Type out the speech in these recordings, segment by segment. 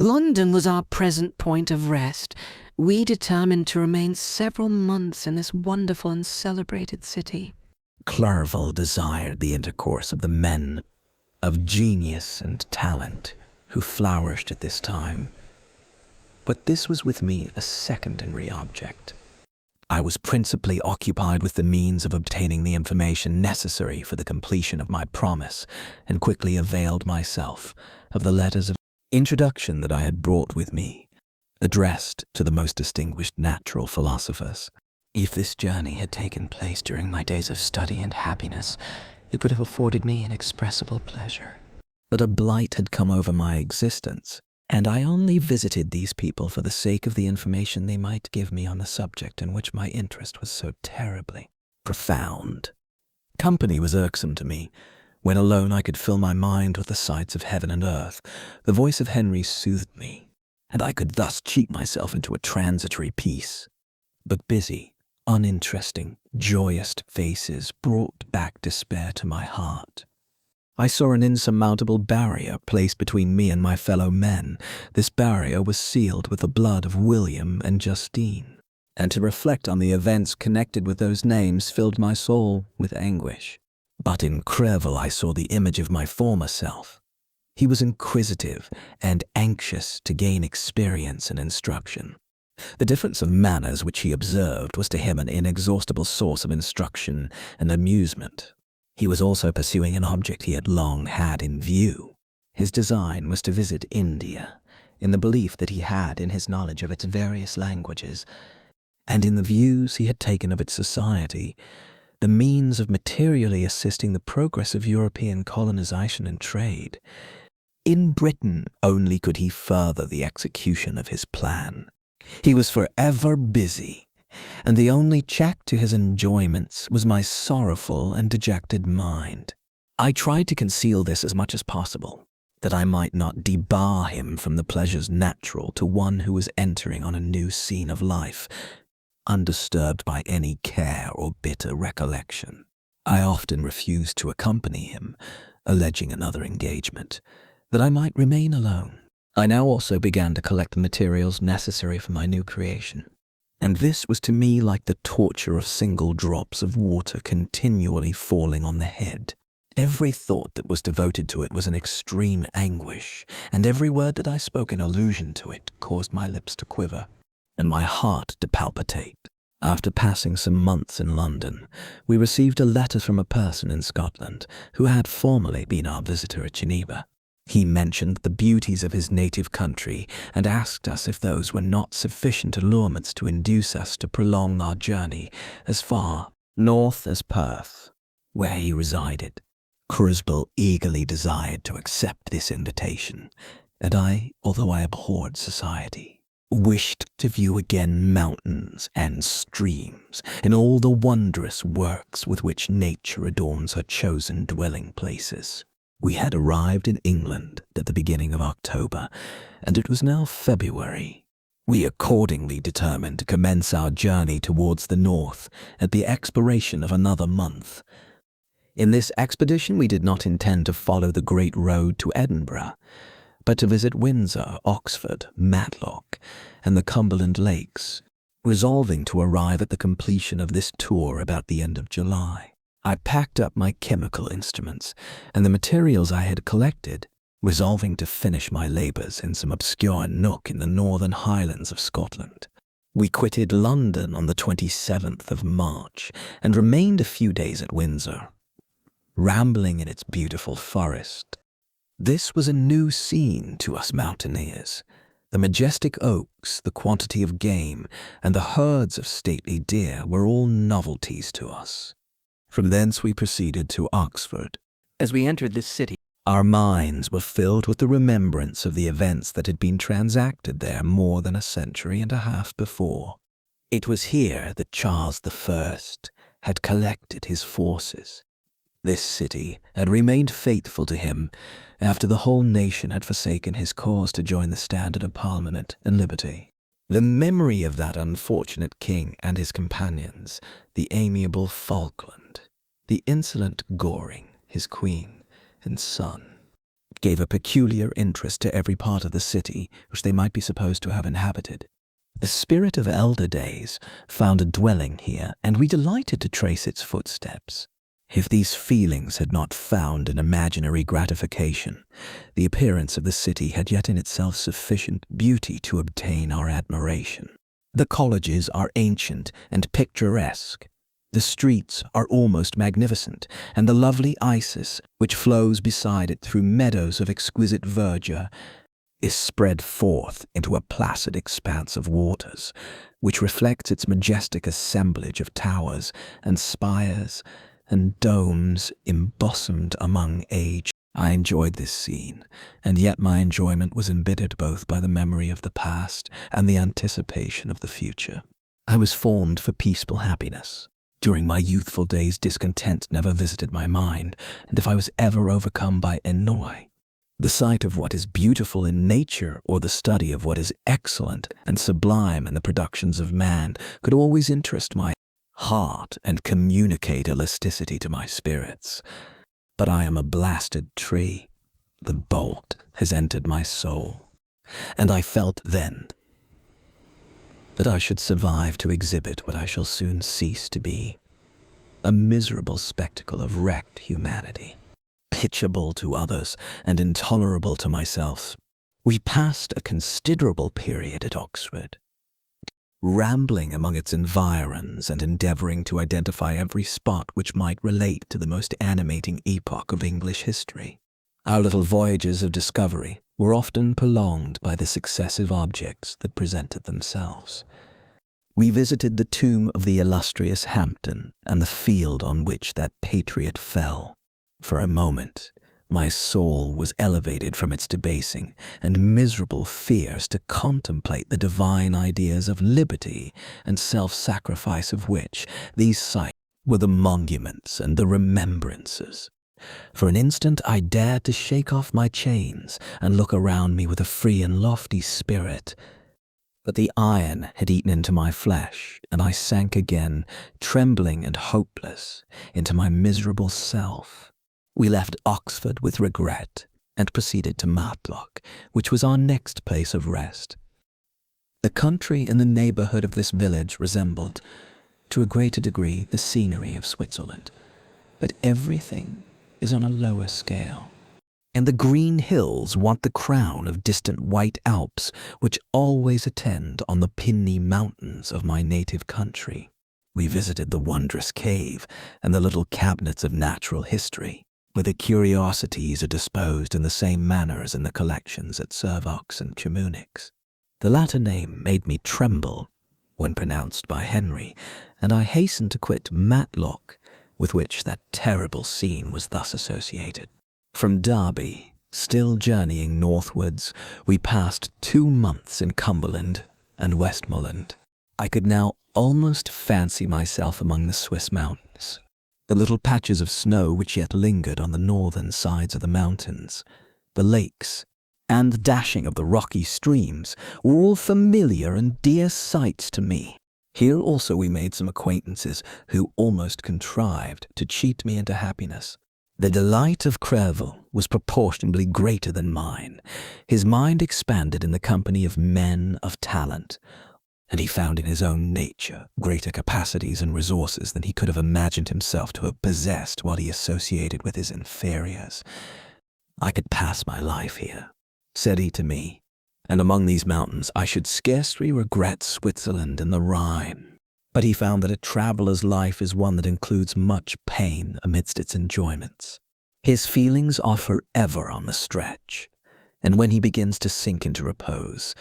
London was our present point of rest. We determined to remain several months in this wonderful and celebrated city. Clerval desired the intercourse of the men of genius and talent who flourished at this time. But this was with me a secondary object. I was principally occupied with the means of obtaining the information necessary for the completion of my promise, and quickly availed myself of the letters of introduction that I had brought with me, addressed to the most distinguished natural philosophers. If this journey had taken place during my days of study and happiness, it would have afforded me inexpressible pleasure. But a blight had come over my existence, and I only visited these people for the sake of the information they might give me on the subject in which my interest was so terribly profound. Company was irksome to me. When alone I could fill my mind with the sights of heaven and earth. The voice of Henry soothed me, and I could thus cheat myself into a transitory peace. But busy, uninteresting, joyous faces brought back despair to my heart. I saw an insurmountable barrier placed between me and my fellow men. This barrier was sealed with the blood of William and Justine, and to reflect on the events connected with those names filled my soul with anguish. But in Clerval I saw the image of my former self. He was inquisitive and anxious to gain experience and instruction. The difference of manners which he observed was to him an inexhaustible source of instruction and amusement. He was also pursuing an object he had long had in view. His design was to visit India, in the belief that he had in his knowledge of its various languages, and in the views he had taken of its society, the means of materially assisting the progress of European colonization and trade. In Britain only could he further the execution of his plan. He was forever busy, and the only check to his enjoyments was my sorrowful and dejected mind. I tried to conceal this as much as possible, that I might not debar him from the pleasures natural to one who was entering on a new scene of life, undisturbed by any care or bitter recollection. I often refused to accompany him, alleging another engagement, that I might remain alone. I now also began to collect the materials necessary for my new creation, and this was to me like the torture of single drops of water continually falling on the head. Every thought that was devoted to it was an extreme anguish, and every word that I spoke in allusion to it caused my lips to quiver and my heart to palpitate. After passing some months in London, we received a letter from a person in Scotland who had formerly been our visitor at Geneva. He mentioned the beauties of his native country and asked us if those were not sufficient allurements to induce us to prolong our journey as far north as Perth, where he resided. Clerval eagerly desired to accept this invitation, and I, although I abhorred society, wished to view again mountains and streams and all the wondrous works with which nature adorns her chosen dwelling places. We had arrived in England at the beginning of October, and it was now February. We accordingly determined to commence our journey towards the north at the expiration of another month. In this expedition we did not intend to follow the great road to Edinburgh, but to visit Windsor, Oxford, Matlock, and the Cumberland Lakes, resolving to arrive at the completion of this tour about the end of July. I packed up my chemical instruments and the materials I had collected, resolving to finish my labors in some obscure nook in the northern highlands of Scotland. We quitted London on the 27th of March and remained a few days at Windsor, rambling in its beautiful forest. This was a new scene to us mountaineers. The majestic oaks, the quantity of game, and the herds of stately deer were all novelties to us. From thence we proceeded to Oxford. As we entered this city, our minds were filled with the remembrance of the events that had been transacted there more than a century and a half before. It was here that Charles I had collected his forces. This city had remained faithful to him after the whole nation had forsaken his cause to join the standard of Parliament and liberty. The memory of that unfortunate king and his companions, the amiable Falkland, the insolent Goring, his queen and son, gave a peculiar interest to every part of the city which they might be supposed to have inhabited. The spirit of elder days found a dwelling here, and we delighted to trace its footsteps. If these feelings had not found an imaginary gratification, the appearance of the city had yet in itself sufficient beauty to obtain our admiration. The colleges are ancient and picturesque. The streets are almost magnificent, and the lovely Isis, which flows beside it through meadows of exquisite verdure, is spread forth into a placid expanse of waters, which reflects its majestic assemblage of towers and spires and domes embosomed among age. I enjoyed this scene, and yet my enjoyment was embittered both by the memory of the past and the anticipation of the future. I was formed for peaceful happiness. During my youthful days, discontent never visited my mind, and if I was ever overcome by ennui, the sight of what is beautiful in nature or the study of what is excellent and sublime in the productions of man could always interest my heart and communicate elasticity to my spirits. But I am a blasted tree. The bolt has entered my soul, and I felt then that I should survive to exhibit what I shall soon cease to be, a miserable spectacle of wrecked humanity, pitiable to others and intolerable to myself. We passed a considerable period at Oxford, rambling among its environs and endeavoring to identify every spot which might relate to the most animating epoch of English history. Our little voyages of discovery were often prolonged by the successive objects that presented themselves. We visited the tomb of the illustrious Hampden and the field on which that patriot fell. For a moment, my soul was elevated from its debasing and miserable fears to contemplate the divine ideas of liberty and self-sacrifice of which these sights were the monuments and the remembrances. For an instant I dared to shake off my chains and look around me with a free and lofty spirit. But the iron had eaten into my flesh, and I sank again, trembling and hopeless, into my miserable self. We left Oxford with regret and proceeded to Matlock, which was our next place of rest. The country in the neighbourhood of this village resembled, to a greater degree, the scenery of Switzerland, but everything is on a lower scale, and the green hills want the crown of distant white Alps which always attend on the pinny mountains of my native country. We visited the wondrous cave and the little cabinets of natural history, where the curiosities are disposed in the same manner as in the collections at Servox and Chamonix. The latter name made me tremble when pronounced by Henry, and I hastened to quit Matlock, with which that terrible scene was thus associated. From Derby, still journeying northwards, we passed 2 months in Cumberland and Westmoreland. I could now almost fancy myself among the Swiss mountains. The little patches of snow which yet lingered on the northern sides of the mountains, the lakes, and the dashing of the rocky streams were all familiar and dear sights to me. Here also we made some acquaintances who almost contrived to cheat me into happiness. The delight of Creville was proportionably greater than mine. His mind expanded in the company of men of talent, and he found in his own nature greater capacities and resources than he could have imagined himself to have possessed while he associated with his inferiors. I could pass my life here, said he to me, and among these mountains I should scarcely regret Switzerland and the Rhine. But he found that a traveller's life is one that includes much pain amidst its enjoyments. His feelings are forever on the stretch, and when he begins to sink into repose,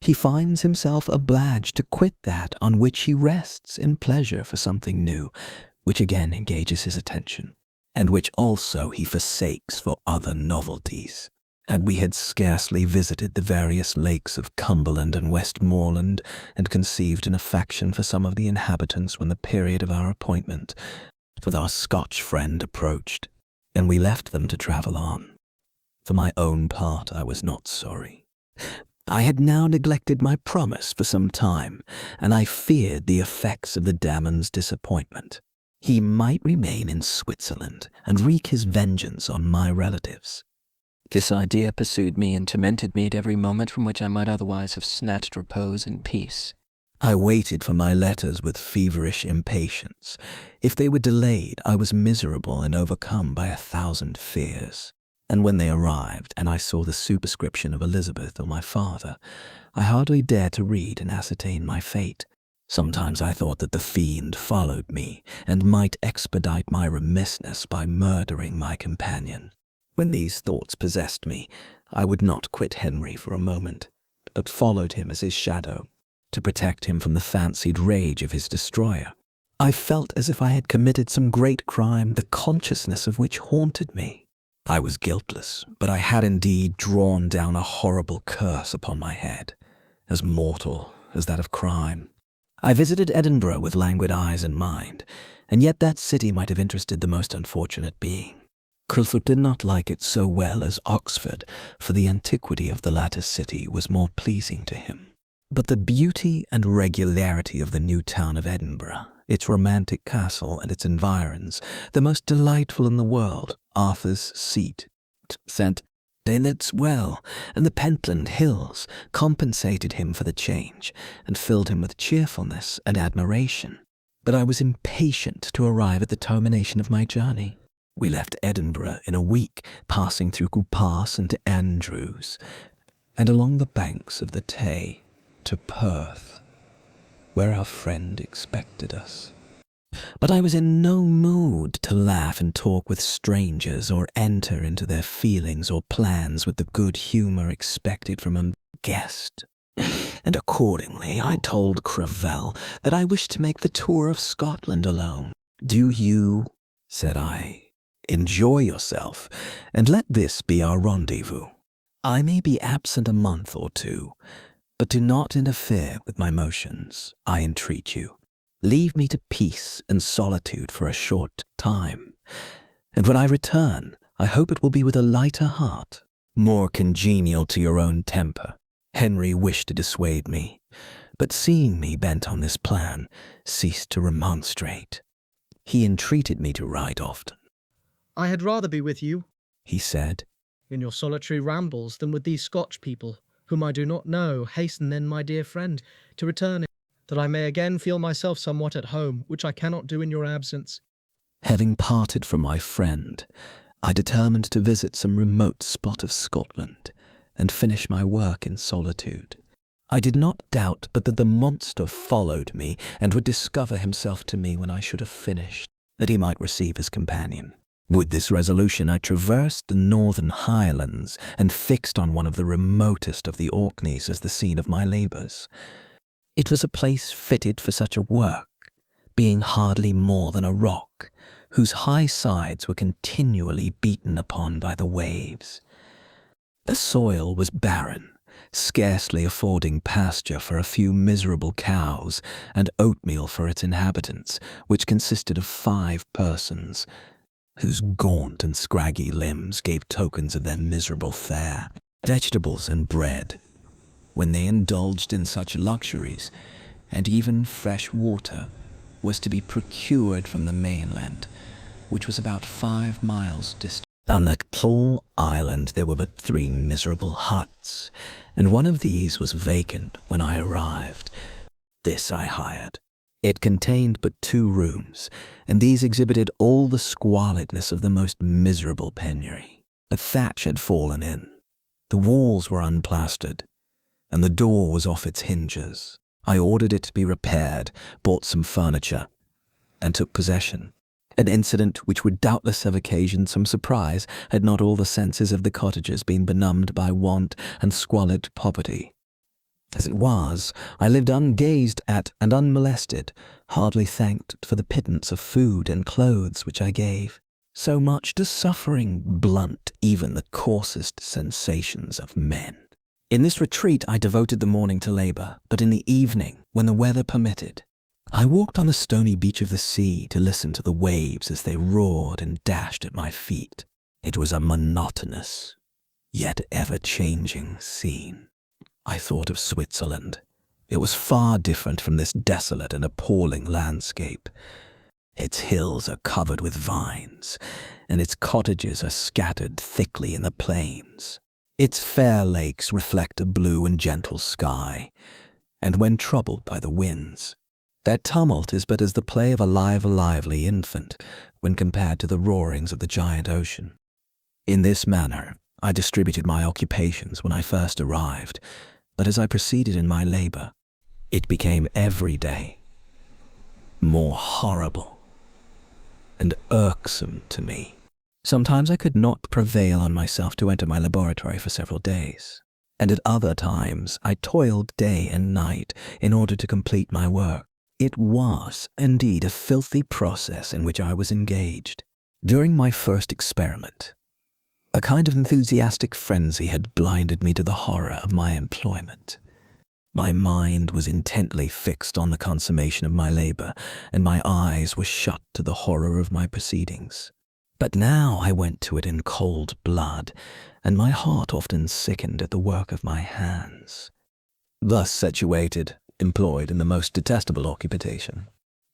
he finds himself obliged to quit that on which he rests in pleasure for something new, which again engages his attention, and which also he forsakes for other novelties. And we had scarcely visited the various lakes of Cumberland and Westmoreland, and conceived an affection for some of the inhabitants when the period of our appointment with our Scotch friend approached, and we left them to travel on. For my own part, I was not sorry. I had now neglected my promise for some time, and I feared the effects of the Damon's disappointment. He might remain in Switzerland and wreak his vengeance on my relatives. This idea pursued me and tormented me at every moment from which I might otherwise have snatched repose and peace. I waited for my letters with feverish impatience. If they were delayed, I was miserable and overcome by 1,000 fears. And when they arrived, and I saw the superscription of Elizabeth or my father, I hardly dared to read and ascertain my fate. Sometimes I thought that the fiend followed me, and might expedite my remissness by murdering my companion. When these thoughts possessed me, I would not quit Henry for a moment, but followed him as his shadow, to protect him from the fancied rage of his destroyer. I felt as if I had committed some great crime, the consciousness of which haunted me. I was guiltless, but I had indeed drawn down a horrible curse upon my head, as mortal as that of crime. I visited Edinburgh with languid eyes and mind, and yet that city might have interested the most unfortunate being. Crilford did not like it so well as Oxford, for the antiquity of the latter city was more pleasing to him. But the beauty and regularity of the new town of Edinburgh, its romantic castle and its environs, the most delightful in the world, Arthur's Seat, St. David's Well, and the Pentland Hills, compensated him for the change, and filled him with cheerfulness and admiration. But I was impatient to arrive at the termination of my journey. We left Edinburgh in a week, passing through Coupass and Andrews, and along the banks of the Tay to Perth, where our friend expected us. But I was in no mood to laugh and talk with strangers or enter into their feelings or plans with the good humour expected from a guest. And accordingly I told Cravell that I wished to make the tour of Scotland alone. "Do you," said I, "enjoy yourself, and let this be our rendezvous. I may be absent a month or two, but do not interfere with my motions, I entreat you. Leave me to peace and solitude for a short time, and when I return, I hope it will be with a lighter heart, more congenial to your own temper." Henry wished to dissuade me, but seeing me bent on this plan, ceased to remonstrate. He entreated me to ride often. "I had rather be with you," he said, "in your solitary rambles than with these Scotch people, whom I do not know. Hasten then, my dear friend, to return, that I may again feel myself somewhat at home, which I cannot do in your absence." Having parted from my friend, I determined to visit some remote spot of Scotland and finish my work in solitude. I did not doubt but that the monster followed me and would discover himself to me when I should have finished, that he might receive his companion. With this resolution I traversed the northern highlands and fixed on one of the remotest of the Orkneys as the scene of my labours. It was a place fitted for such a work, being hardly more than a rock, whose high sides were continually beaten upon by the waves. The soil was barren, scarcely affording pasture for a few miserable cows and oatmeal for its inhabitants, which consisted of 5 persons, whose gaunt and scraggy limbs gave tokens of their miserable fare. Vegetables and bread, when they indulged in such luxuries, and even fresh water, was to be procured from the mainland, which was about 5 miles distant. On the tall island there were but 3 miserable huts, and one of these was vacant when I arrived. This I hired. It contained but 2 rooms, and these exhibited all the squalidness of the most miserable penury. The thatch had fallen in, the walls were unplastered, and the door was off its hinges. I ordered it to be repaired, bought some furniture, and took possession. An incident which would doubtless have occasioned some surprise had not all the senses of the cottagers been benumbed by want and squalid poverty. As it was, I lived ungazed at and unmolested, hardly thanked for the pittance of food and clothes which I gave. So much does suffering blunt even the coarsest sensations of men. In this retreat I devoted the morning to labour, but in the evening, when the weather permitted, I walked on the stony beach of the sea to listen to the waves as they roared and dashed at my feet. It was a monotonous, yet ever-changing scene. I thought of Switzerland. It was far different from this desolate and appalling landscape. Its hills are covered with vines, and its cottages are scattered thickly in the plains. Its fair lakes reflect a blue and gentle sky, and when troubled by the winds, their tumult is but as the play of a lively infant when compared to the roarings of the giant ocean. In this manner, I distributed my occupations when I first arrived, but as I proceeded in my labor, it became every day more horrible and irksome to me. Sometimes I could not prevail on myself to enter my laboratory for several days, and at other times I toiled day and night in order to complete my work. It was, indeed, a filthy process in which I was engaged. During my first experiment, a kind of enthusiastic frenzy had blinded me to the horror of my employment. My mind was intently fixed on the consummation of my labor, and my eyes were shut to the horror of my proceedings. But now I went to it in cold blood, and my heart often sickened at the work of my hands. Thus situated, employed in the most detestable occupation,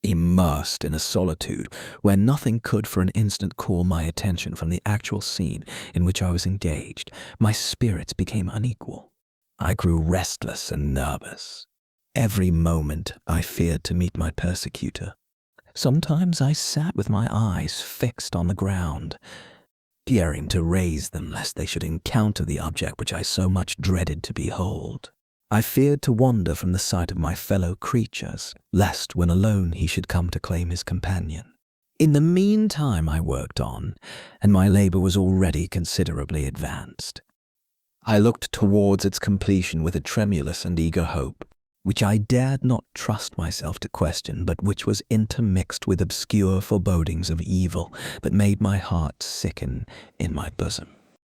immersed in a solitude where nothing could for an instant call my attention from the actual scene in which I was engaged, my spirits became unequal. I grew restless and nervous. Every moment I feared to meet my persecutor. Sometimes I sat with my eyes fixed on the ground, fearing to raise them lest they should encounter the object which I so much dreaded to behold. I feared to wander from the sight of my fellow creatures, lest when alone he should come to claim his companion. In the meantime I worked on, and my labor was already considerably advanced. I looked towards its completion with a tremulous and eager hope, which I dared not trust myself to question, but which was intermixed with obscure forebodings of evil, but made my heart sicken in my bosom.